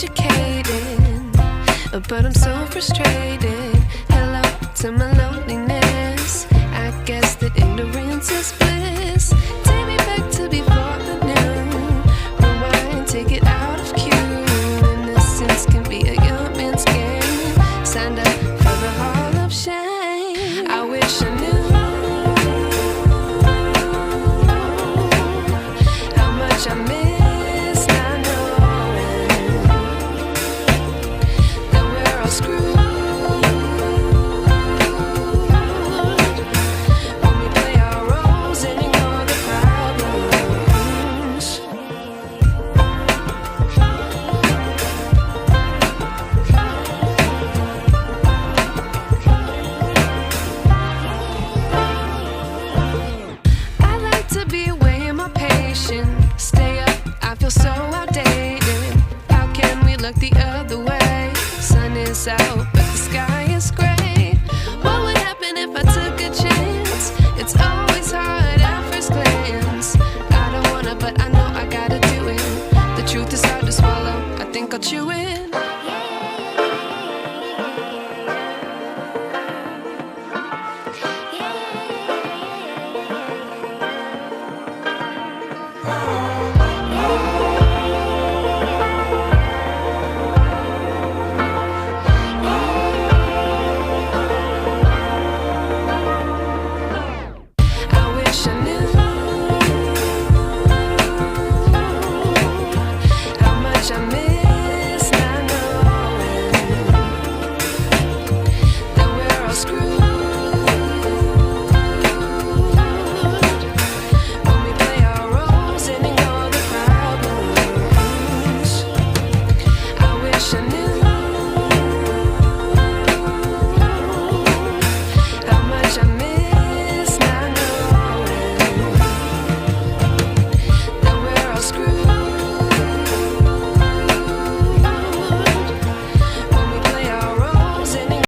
educated, but I'm so frustrated. Hello to my loneliness. I guess that ignorance is bliss. Take me back to before the new. Rewind, take it out of cue. Innocence can be a young man's game. Signed up for the hall of shame. I wish I knew how much I miss not knowing that we're all screwed. Stay up, I feel so outdated. How can we look the other way? Sun is out, but the sky is gray. What would happen if I took a chance? It's always hard at first glance. I don't wanna, but I know I gotta do it. The truth is hard to swallow, I think I'll chew it.